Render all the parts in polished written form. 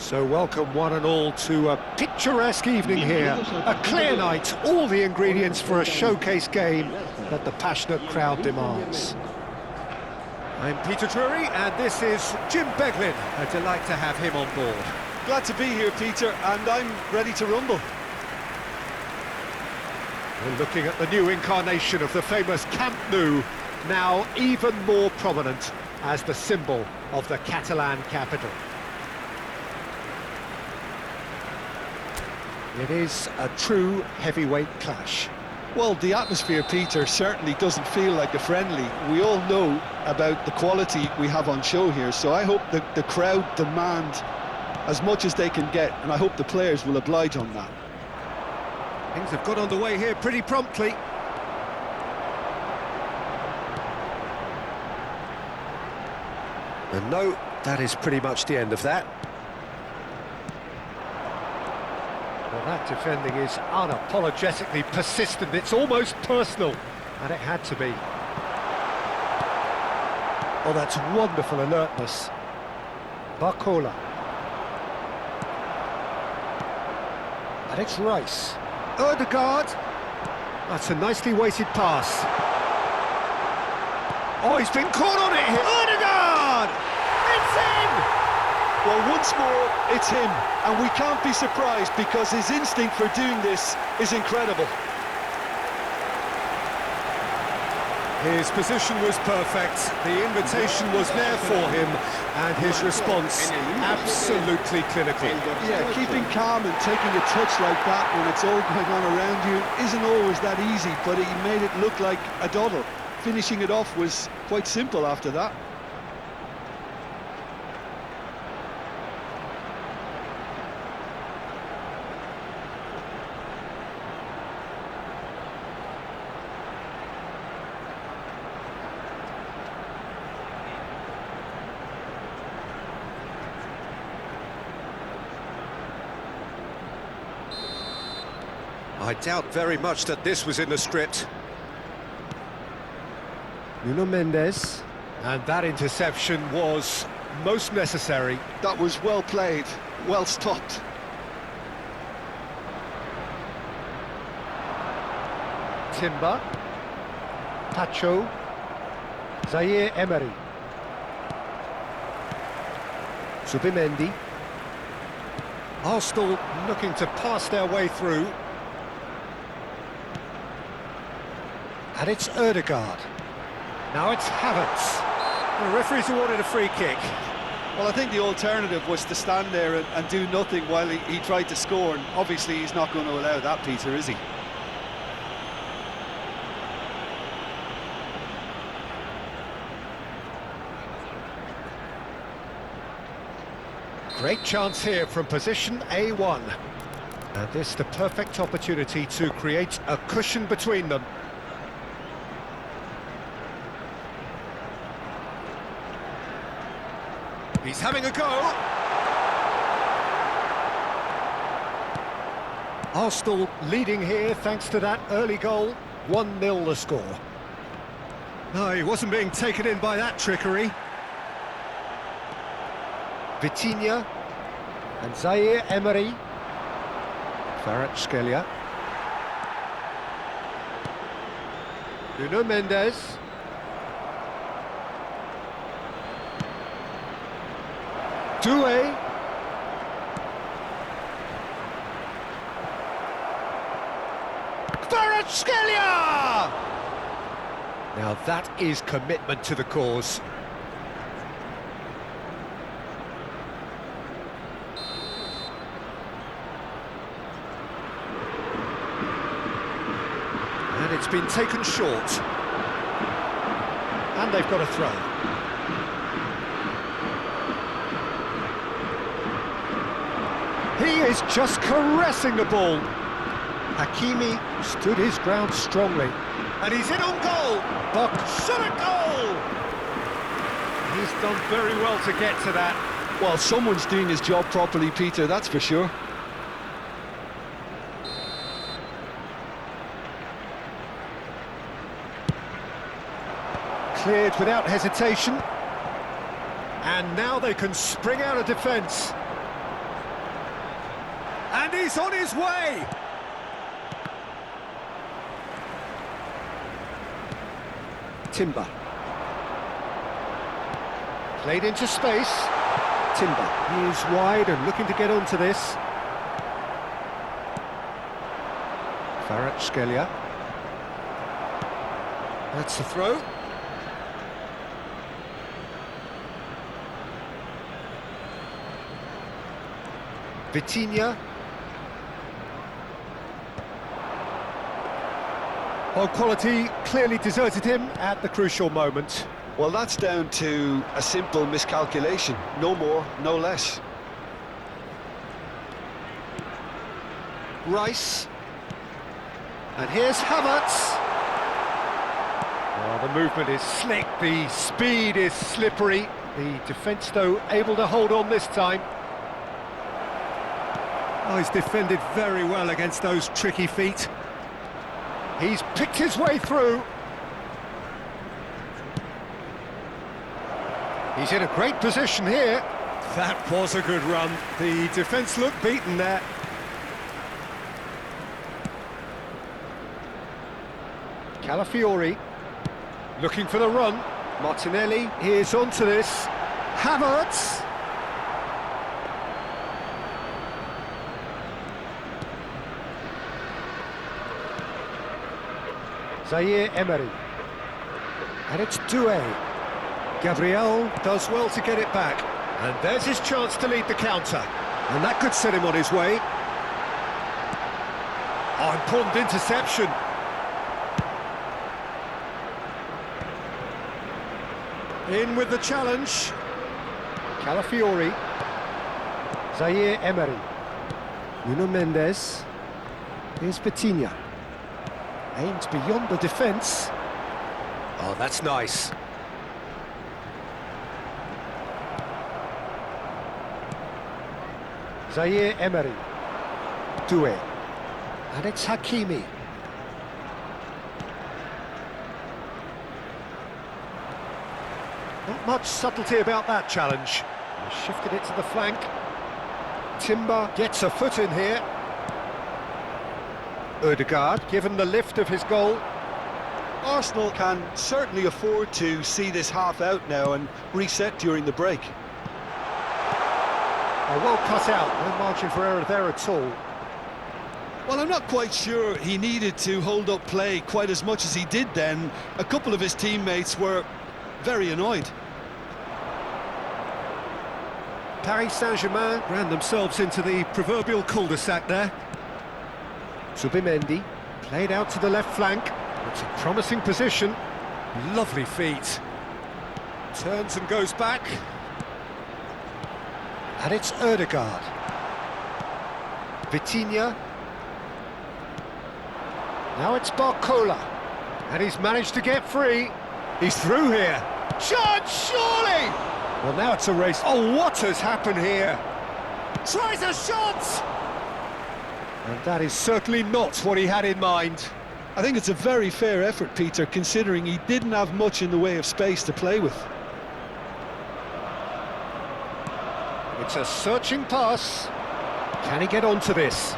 So welcome one and all to a picturesque evening here. A clear night, all the ingredients for a showcase game that the passionate crowd demands. I'm Peter Drury and this is Jim Beglin. A delight to have him on board. Glad to be here, Peter, and I'm ready to rumble. We're looking at the new incarnation of the famous Camp Nou, now even more prominent as the symbol of the Catalan capital. It is a true heavyweight clash. Well, the atmosphere, Peter, certainly doesn't feel like a friendly. We all know about the quality we have on show here, so I hope that the crowd demand as much as they can get, and I hope the players will oblige on that. Things have got underway here pretty promptly. And no, that is pretty much the end of that. Well, that defending is unapologetically persistent. It's almost personal, and it had to be. Oh, that's wonderful alertness. Barcola. And it's Rice. Ødegaard. That's a nicely weighted pass. Oh, he's been caught on it here. Ødegaard! It's in! Well, once more, it's him, and we can't be surprised because his instinct for doing this is incredible. His position was perfect, the invitation was there for him, and his response absolutely clinical. Yeah, keeping calm and taking a touch like that when it's all going on around you isn't always that easy, but he made it look like a doddle. Finishing it off was quite simple after that. I doubt very much that this was in the script. Nuno Mendes, and that interception was most necessary. That was well played, well stopped. Timber, Pacho, Zaire-Emery, Zubimendi. Arsenal looking to pass their way through. And it's Ødegaard. Now it's Havertz. The referee's awarded a free kick. Well, I think the alternative was to stand there and do nothing while he tried to score, and obviously he's not going to allow that, Peter, is he? Great chance here from position A1. And this the perfect opportunity to create a cushion between them. He's having a go. Arsenal leading here thanks to that early goal. 1-0 the score. No, he wasn't being taken in by that trickery. Vitinha and Zaire-Emery. Kvaratskhelia. Nuno Mendes. Doué. Kvaratskhelia! Now that is commitment to the cause. And it's been taken short. And they've got a throw. He is just caressing the ball. Hakimi stood his ground strongly. And he's in on goal. But shot a goal! He's done very well to get to that. Well, someone's doing his job properly, Peter, that's for sure. Cleared without hesitation. And now they can spring out of defence. And he's on his way! Timber. Played into space. Timber. He's wide and looking to get onto this. Kvaratskhelia. That's the throw. Vitinha. Well, quality clearly deserted him at the crucial moment. Well, that's down to a simple miscalculation. No more, no less. Rice. And here's Havertz. Oh, the movement is slick, the speed is slippery. The defence, though, able to hold on this time. Oh, he's defended very well against those tricky feet. He's picked his way through. He's in a great position here. That was a good run. The defence looked beaten there. Calafiori looking for the run. Martinelli is onto this. Havertz. Zaire-Emery. And it's Doué. Gabriel does well to get it back. And there's his chance to lead the counter. And that could set him on his way. Oh, important interception. In with the challenge. Calafiori. Zaire-Emery. Nuno Mendes. Here's Vitinha. Aimed beyond the defence. Oh, that's nice. Zaire-Emery. Doué. And it's Hakimi. Not much subtlety about that challenge. He shifted it to the flank. Timber gets a foot in here. Ødegaard, given the lift of his goal. Arsenal can certainly afford to see this half out now and reset during the break. Oh, well cut out, no margin for error there at all. Well, I'm not quite sure he needed to hold up play quite as much as he did then. A couple of his teammates were very annoyed. Paris Saint-Germain ran themselves into the proverbial cul-de-sac there. Zubimendi played out to the left flank. It's a promising position. Lovely feet. Turns and goes back. And it's Ødegaard. Vitinha. Now it's Barcola. And he's managed to get free. He's through here. Chance, surely! Well, now it's a race. Oh, what has happened here? Tries a shot! And that is certainly not what he had in mind. I think it's a very fair effort, Peter, considering he didn't have much in the way of space to play with. It's a searching pass. Can he get onto this?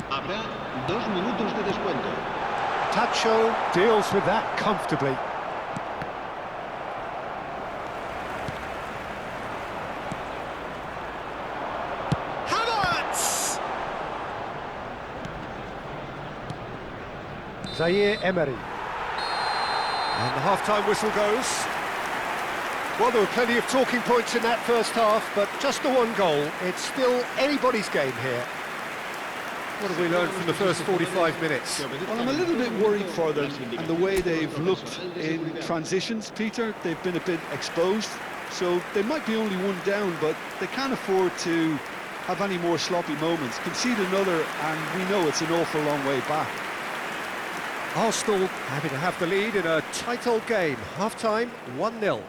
Habrá 2 minutos de descuento. Tacho deals with that comfortably. Havertz! Zaire-Emery. And the half-time whistle goes. Well, there were plenty of talking points in that first half, but just the one goal. It's still anybody's game here. What have we learned from the first 45 minutes? Well, I'm a little bit worried for them and the way they've looked in transitions, Peter. They've been a bit exposed, so they might be only one down, but they can't afford to have any more sloppy moments. Concede another, and we know it's an awful long way back. Arsenal happy to have the lead in a tight old game. Half-time, 1-0.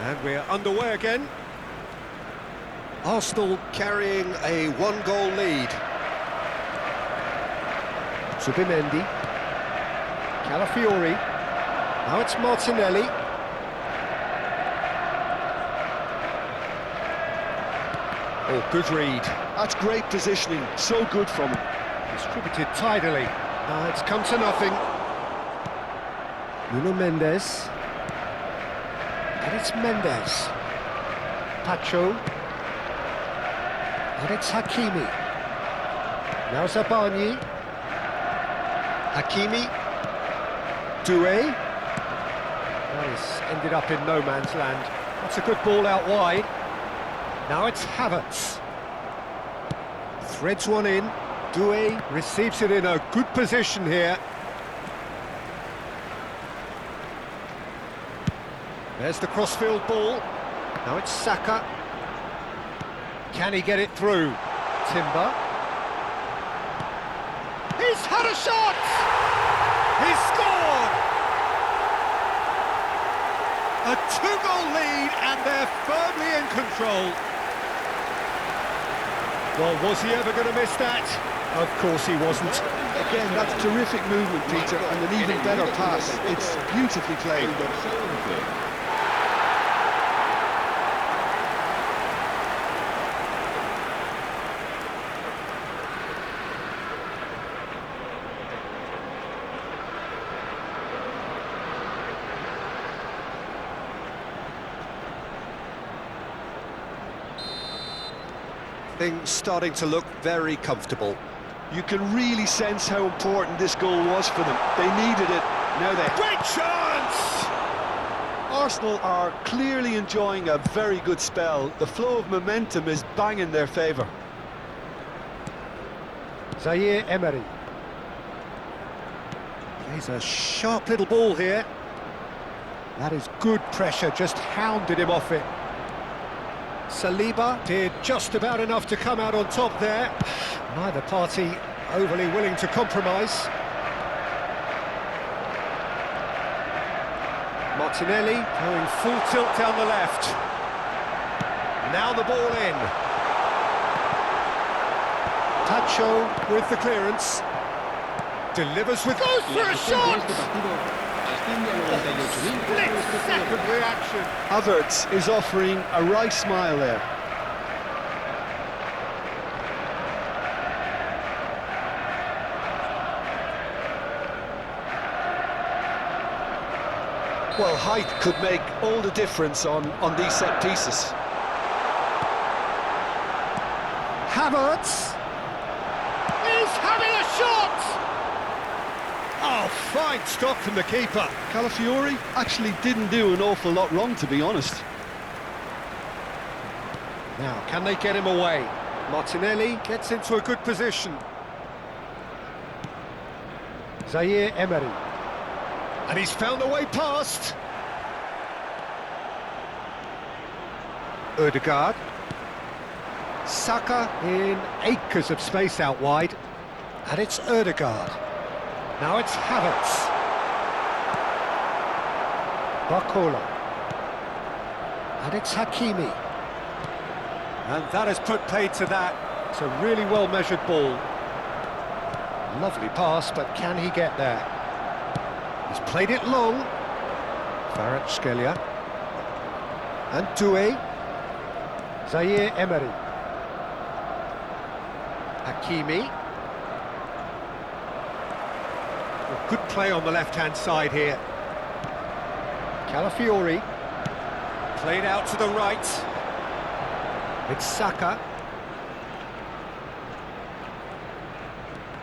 And we're underway again. Arsenal carrying a 1-goal lead. Zubimendi. Calafiori. Now it's Martinelli. Oh, good read. That's great positioning, so good from him. Distributed tidily. It's come to nothing. Nuno Mendes. And it's Mendes. Pacho. And it's Hakimi. Now Zabani. Hakimi. Doué. That has ended up in no man's land. That's a good ball out wide. Now it's Havertz. Threads one in. Doué receives it in a good position here. There's the crossfield ball. Now it's Saka. Can he get it through? Timber. He's had a shot! He's scored! A two-goal lead and they're firmly in control. Well, was he ever going to miss that? Of course he wasn't. Again, that's terrific movement, Peter, and an even better pass. It's beautifully played. Things starting to look very comfortable. You can really sense how important this goal was for them. They needed it, now they... Great chance! Arsenal are clearly enjoying a very good spell. The flow of momentum is bang in their favour. Zaire Emery. Plays a sharp little ball here. That is good pressure, just hounded him off it. Saliba did just about enough to come out on top there. Neither party overly willing to compromise. Martinelli going full tilt down the left. Now the ball in. Tacho with the clearance. Delivers with... Goes for a shot! Split-second reaction. Havertz is offering a wry smile there. Well, height could make all the difference on these set pieces. Havertz is having a shot! Oh, fine stop from the keeper. Calafiori actually didn't do an awful lot wrong, to be honest. Now, can they get him away? Martinelli gets into a good position. Zaire Emery. And he's found a way past. Ødegaard. Saka in acres of space out wide. And it's Ødegaard. Now it's Havertz. Barcola. And it's Hakimi. And that has put paid to that. It's a really well-measured ball. Lovely pass, but can he get there? He's played it long. Kvaratskhelia. And Doué. Zaire Emery. Hakimi. Good play on the left-hand side here. Calafiori. Played out to the right. It's Saka.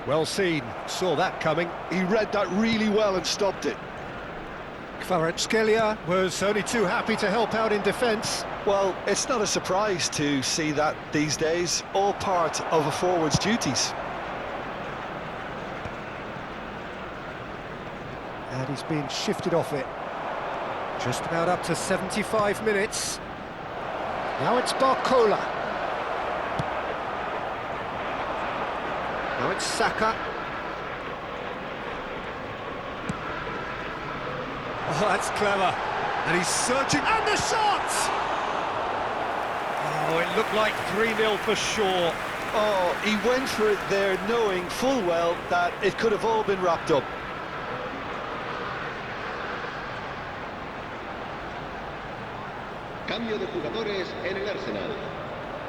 Well seen, saw that coming. He read that really well and stopped it. Kvaratskhelia was only too happy to help out in defence. Well, it's not a surprise to see that these days, all part of a forward's duties. And he's been shifted off it. Just about up to 75 minutes. Now it's Barcola. Now it's Saka. Oh, that's clever. And he's searching, and the shot! Oh, it looked like 3-0 for sure. Oh, he went for it there, knowing full well that it could have all been wrapped up. Cambio de jugadores en el Arsenal.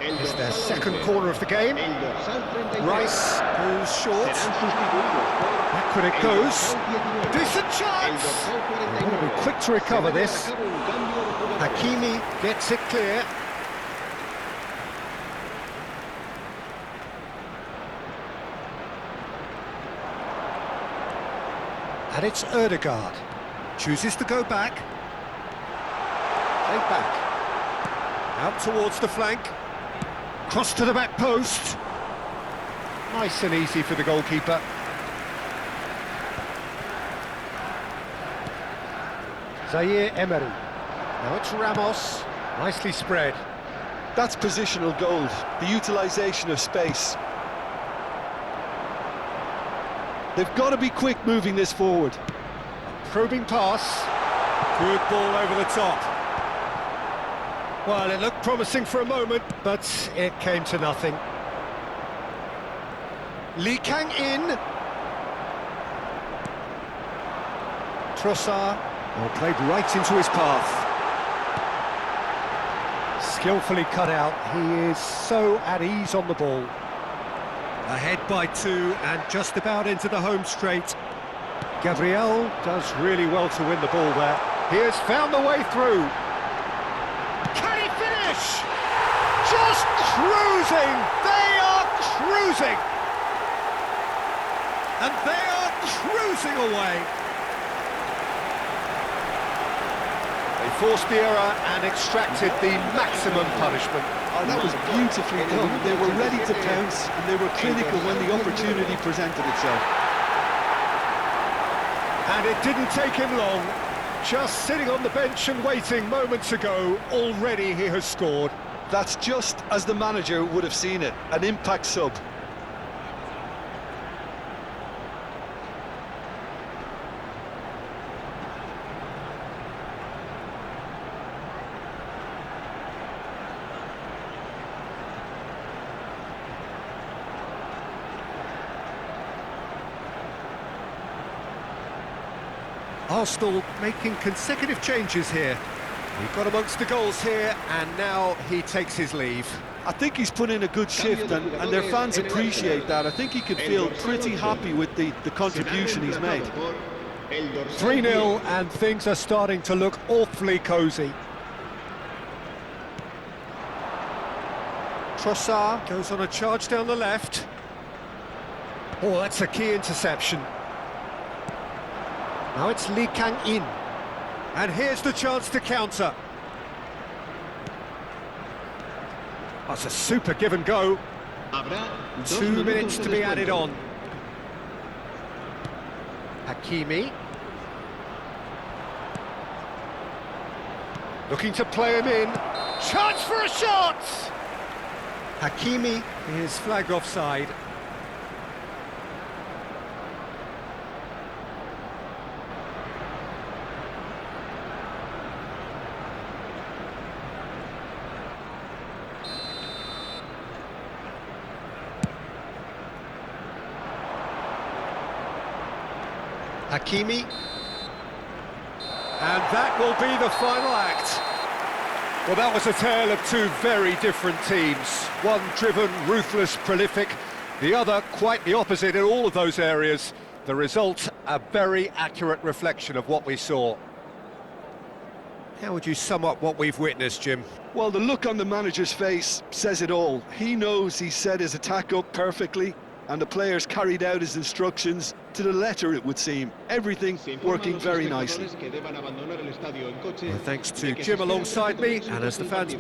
El It's their dorsal second 11. corner of the game. El dorsal 33. Rice goes short. Serán sustituidos por Backward it el goes. dorsal 19. Decent El chance! dorsal They've got to 49. be quick to recover Se va a this. llevar a cabo un cambio de jugadores. Hakimi gets it clear. And it's Ødegaard. Chooses to go back. Played back. Out towards the flank. Cross to the back post. Nice and easy for the goalkeeper. Zaire Emery. Now it's Ramos. Nicely spread. That's positional gold, the utilisation of space. They've got to be quick moving this forward. Probing pass. Good ball over the top. Well, it looked promising for a moment, but it came to nothing. Lee Kang in. Trossard. Well, played right into his path. Skillfully cut out. He is so at ease on the ball. Ahead by 2 and just about into the home straight. Gabriel does really well to win the ball there. He has found the way through. Can he finish? Just cruising! They are cruising! And they are cruising away. They forced the error and extracted the maximum punishment. Oh, that was beautifully done. They were ready to pounce, and they were clinical when the opportunity presented itself. And it didn't take him long. Just sitting on the bench and waiting moments ago, already he has scored. That's just as the manager would have seen it, an impact sub. Arsenal making consecutive changes here. He got amongst the goals here, and now he takes his leave. I think he's put in a good shift, and their fans appreciate that. I think he could feel pretty happy with the contribution he's made. 3-0, and things are starting to look awfully cosy. Trossard goes on a charge down the left. Oh, that's a key interception. Now it's Lee Kang in. And here's the chance to counter. That's a super give and go. 2 minutes to be added on. Hakimi. Looking to play him in. Chance for a shot! Hakimi is flagged offside. Hakimi, and that will be the final act. Well, that was a tale of 2 very different teams. One driven, ruthless, prolific, the other quite the opposite in all of those areas. The result, a very accurate reflection of what we saw. How would you sum up what we've witnessed, Jim? Well, the look on the manager's face says it all. He knows he set his attack up perfectly, and the players carried out his instructions to the letter, it would seem. Everything working very nicely. Well, thanks to Jim alongside me, and as the fans